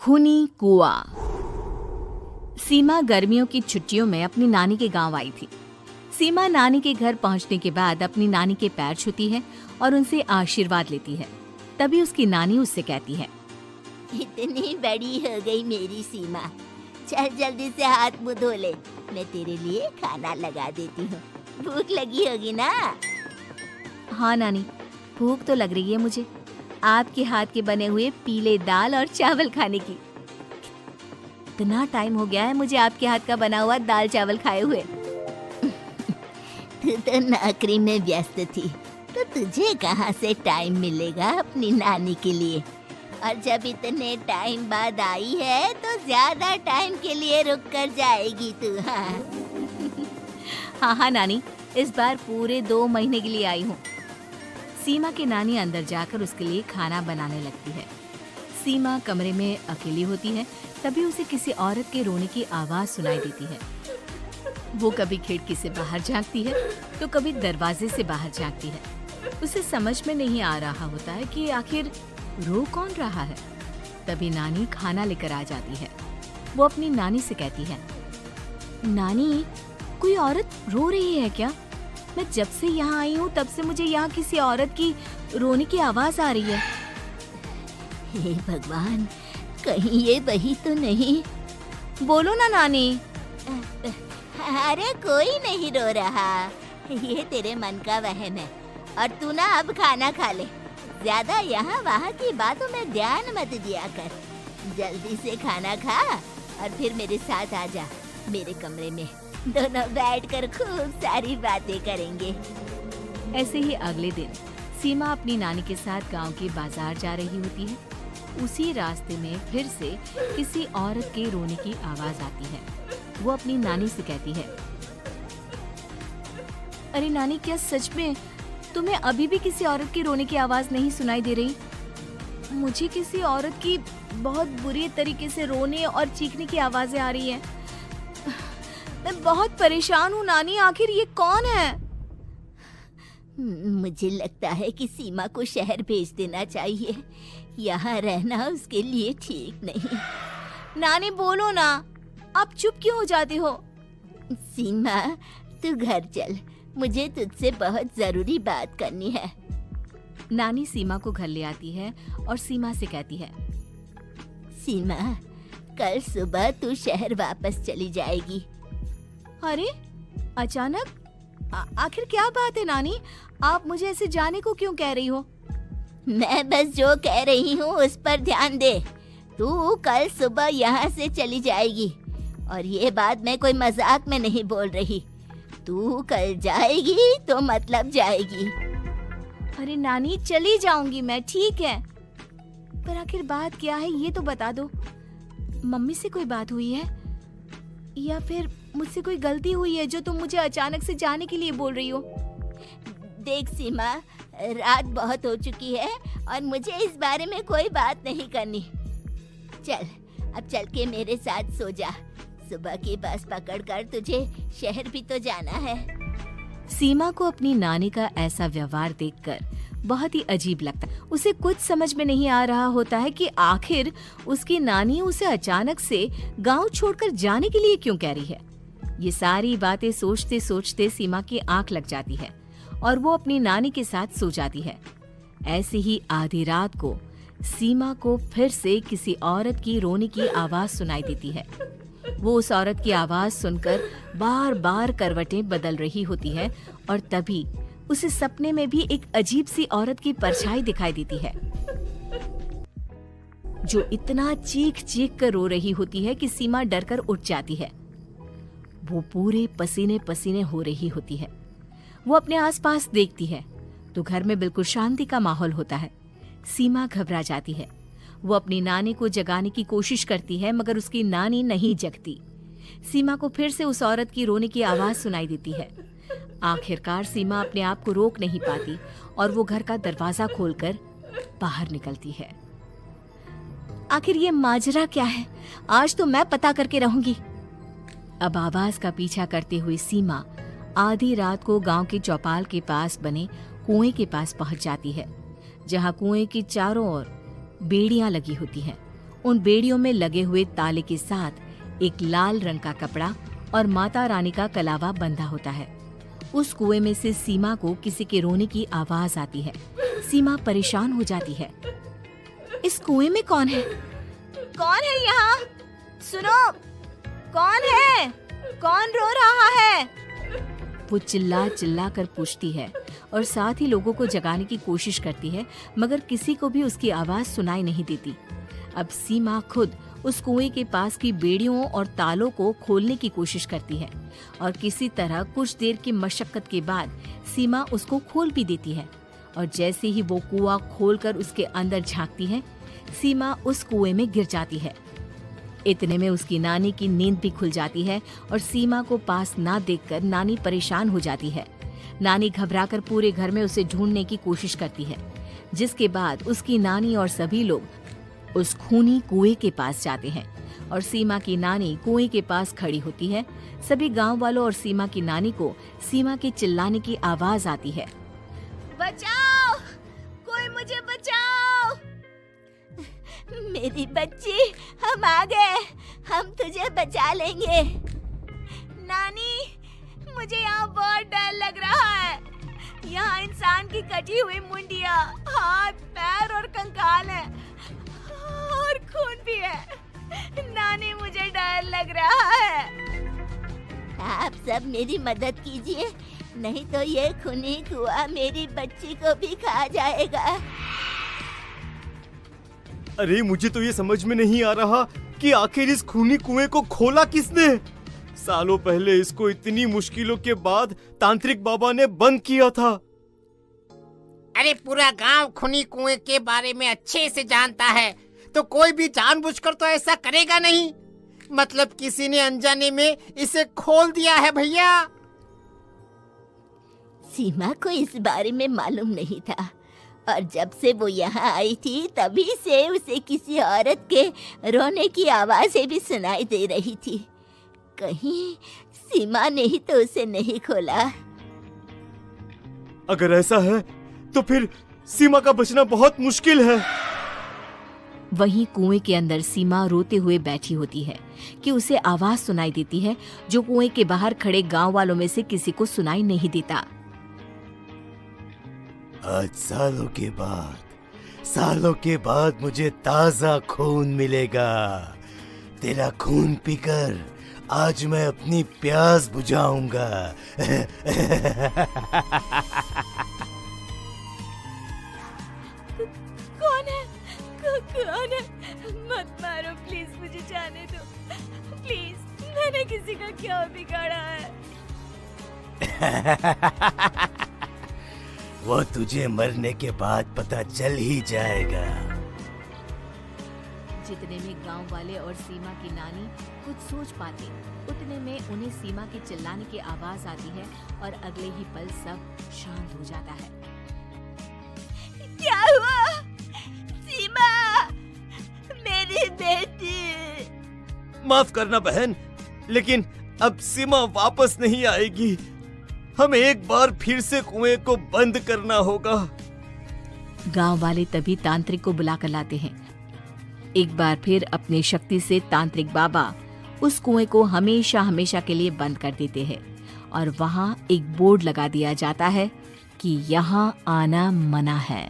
खूनी कुआं। सीमा गर्मियों की छुट्टियों में अपनी नानी के गांव आई थी। सीमा नानी के घर पहुंचने के बाद अपनी नानी के पैर छूती है और उनसे आशीर्वाद लेती है। तभी उसकी नानी उससे कहती है, इतनी बड़ी हो गई मेरी सीमा, चल जल्दी से हाथ मुंह धो ले, मैं तेरे लिए खाना लगा देती हूँ। भूख लगी होगी ना? हाँ नानी, भूख तो लग रही है मुझे, आपके हाथ के बने हुए पीले दाल और चावल खाने की। इतना टाइम हो गया है मुझे आपके हाथ का बना हुआ दाल चावल खाए हुए। तू तो नौकरी में व्यस्त थी, तो तुझे कहाँ से टाइम मिलेगा अपनी नानी के लिए? और जब इतने टाइम बाद आई है तो ज्यादा टाइम के लिए रुक कर जाएगी तू। हाँ नानी, इस बार पूरे 2 महीने के लिए आई हूँ। सीमा की नानी अंदर जाकर उसके लिए खाना बनाने लगती है। सीमा कमरे में अकेली होती है, तभी उसे किसी औरत के रोने की आवाज सुनाई देती है। वो कभी खिड़की से बाहर झांकती है तो कभी दरवाजे से बाहर झांकती है। उसे समझ में नहीं आ रहा होता है कि आखिर रो कौन रहा है। तभी नानी खाना लेकर आ जाती है। वो अपनी नानी से कहती है, नानी, कोई औरत रो रही है क्या? मैं जब से यहाँ आई हूँ तब से मुझे यहाँ किसी औरत की रोने की आवाज आ रही है। हे भगवान, कहीं ये वही तो नहीं? बोलो ना नानी। अरे कोई नहीं रो रहा, ये तेरे मन का वहम है। और तू ना अब खाना खा ले, ज्यादा यहाँ वहाँ की बातों में ध्यान मत दिया कर। जल्दी से खाना खा और फिर मेरे साथ आ जा मेरे कमरे में, दोनों बैठकर खूब सारी बातें करेंगे। ऐसे ही अगले दिन सीमा अपनी नानी के साथ गांव के बाजार जा रही होती है। उसी रास्ते में फिर से किसी औरत के रोने की आवाज आती है। वो अपनी नानी से कहती है, अरे नानी, क्या सच में तुम्हें अभी भी किसी औरत की रोने की आवाज नहीं सुनाई दे रही? मुझे किसी औरत की बहुत बुरी तरीके से रोने और चीखने की आवाजें आ रही हैं। मैं बहुत परेशान हूँ नानी, आखिर ये कौन है? मुझे लगता है कि सीमा को शहर भेज देना चाहिए, यहाँ रहना उसके लिए ठीक नहीं। नानी बोलो ना, आप चुप क्यों हो जाते हो? सीमा, तू घर चल, मुझे तुझसे बहुत जरूरी बात करनी है। नानी सीमा को घर ले आती है और सीमा से कहती है, सीमा, कल सुबह तू शहर वापस चली जाएगी। अरे अचानक? आखिर क्या बात है नानी, आप मुझे ऐसे जाने को क्यों कह रही हो? मैं बस जो कह रही हूँ उस पर ध्यान दे। तू कल सुबह यहाँ से चली जाएगी, और ये बात मैं कोई मजाक में नहीं बोल रही। तू कल जाएगी तो मतलब जाएगी। अरे नानी, चली जाऊंगी मैं, ठीक है, पर आखिर बात क्या है ये तो बता दो। मम्मी से कोई बात हुई है या फिर मुझसे कोई गलती हुई है जो तुम मुझे अचानक से जाने के लिए बोल रही हो? देख सीमा, रात बहुत हो चुकी है और मुझे इस बारे में कोई बात नहीं करनी। चल, अब चल के मेरे साथ सो जा। सुबह की बस पकड़कर तुझे शहर भी तो जाना है। सीमा को अपनी नानी का ऐसा व्यवहार देखकर बहुत ही अजीब लगता है। उसे कुछ समझ में नहीं आ रहा होता है कि आखिर उसकी नानी उसे अचानक से गांव छोड़कर जाने के लिए क्यों कह रही है। ये सारी बातें सोचते सोचते सीमा की आंख लग जाती है और वो अपनी नानी के साथ सो जाती है। ऐसे ही आधी रात को सीमा को फिर से किसी औरत की रोने की आवाज सुनाई देती है। वो उस औरत की आवाज सुनकर बार बार करवटें बदल रही होती है और तभी उसे सपने में भी एक अजीब सी औरत की परछाई दिखाई देती है, जो इतना चीख चीख कर रो रही होती है कि सीमा डरकर उठ जाती है। वो पूरे पसीने पसीने हो रही होती है। वो अपने आसपास देखती है तो घर में बिल्कुल शांति का माहौल होता है। सीमा घबरा जाती है। वो अपनी नानी को जगाने की कोशिश करती है, मगर उसकी नानी नहीं जगती। सीमा को फिर से उस औरत की रोने की आवाज सुनाई देती है। आखिरकार सीमा अपने आप को रोक नहीं पाती और वो घर का दरवाजा खोलकर बाहर निकलती है। आखिर ये माजरा क्या है? आज तो मैं पता करके रहूंगी। अब आवाज का पीछा करते हुए सीमा आधी रात को गांव की चौपाल के पास बने कुएं के पास पहुंच जाती है, जहां कुएं की चारों ओर बेड़ियां लगी होती हैं। उन बेड़ियों में लगे हुए ताले के साथ एक लाल रंग का कपड़ा और माता रानी का कलावा बंधा होता है। उस कुएं में से सीमा को किसी के रोने की आवाज आती है। सीमा परेशान हो जाती है। इस कुएं में कौन है? कौन है यहाँ? सुनो, कौन है? कौन रो रहा है? वो चिल्ला चिल्ला कर पूछती है और साथ ही लोगों को जगाने की कोशिश करती है, मगर किसी को भी उसकी आवाज सुनाई नहीं देती। अब सीमा खुद उस कुएं के पास की बेड़ियों और तालों को खोलने की कोशिश करती है और किसी तरह कुछ देर की मशक्कत के बाद सीमा उसको खोल भी देती है। और जैसे ही वो कुआं खोलकर उसके अंदर झांकती है, सीमा उस कुएं में गिर जाती है। इतने में उसकी नानी की नींद भी खुल जाती है और सीमा को पास ना देखकर नानी परेशान हो जाती है। नानी घबराकर पूरे घर में उसे ढूंढने की कोशिश करती है, जिसके बाद उसकी नानी और सभी लोग उस खूनी कुएं के पास जाते हैं और सीमा की नानी कुएं के पास खड़ी होती है। सभी गांव वालों और सीमा की नानी को सीमा के चिल्लाने की आवाज आती है। बचाओ, कोई मुझे बचाओ। मेरी बच्ची, हम आ गए, हम तुझे बचा लेंगे। नानी, मुझे यहाँ बहुत डर लग रहा है। यहाँ इंसान की कटी हुई मुंडिया, हाथ, पैर और कंकाल है और खून भी है। नानी, मुझे डर लग रहा है। आप सब मेरी मदद कीजिए, नहीं तो ये खूनी कुआं मेरी बच्ची को भी खा जाएगा। अरे मुझे तो ये समझ में नहीं आ रहा कि आखिर इस खूनी कुएं को खोला किसने। सालों पहले इसको इतनी मुश्किलों के बाद तांत्रिक बाबा ने बंद किया था। अरे पूरा गांव खूनी कुएं के बारे में अच्छे से जानता है, तो कोई भी जानबूझकर तो ऐसा करेगा नहीं। मतलब किसी ने अनजाने में इसे खोल दिया है भैया। सीमा को इस बारे में मालूम नहीं था और जब से वो यहाँ आई थी तभी से उसे किसी औरत के रोने की आवाजें भी सुनाई दे रही थी। कहीं सीमा ने ही तो उसे नहीं खोला। अगर ऐसा है तो फिर सीमा का बचना बहुत मुश्किल है। वहीं कुएं के अंदर सीमा रोते हुए बैठी होती है कि उसे आवाज सुनाई देती है जो कुएं के बाहर खड़े गांव वालों में से किसी को सुनाई नहीं देता। आज सालों के बाद मुझे ताजा खून मिलेगा। तेरा खून पीकर आज मैं अपनी प्यास बुझाऊंगा। कौन है? कौन है? मत मारो प्लीज, मुझे जाने दो प्लीज। मैंने किसी का क्या बिगाड़ा है? वो तुझे मरने के बाद पता चल ही जाएगा। जितने में गांव वाले और सीमा की नानी कुछ सोच पाते, उतने में उन्हें सीमा के चिल्लाने की आवाज आती है और अगले ही पल सब शांत हो जाता है। क्या हुआ? सीमा, मेरी बेटी। माफ करना बहन, लेकिन अब सीमा वापस नहीं आएगी। हमें एक बार फिर से कुएं को बंद करना होगा। गांव वाले तभी तांत्रिक को बुलाकर लाते हैं। एक बार फिर अपनी शक्ति से तांत्रिक बाबा उस कुएं को हमेशा हमेशा के लिए बंद कर देते हैं और वहां एक बोर्ड लगा दिया जाता है कि यहाँ आना मना है।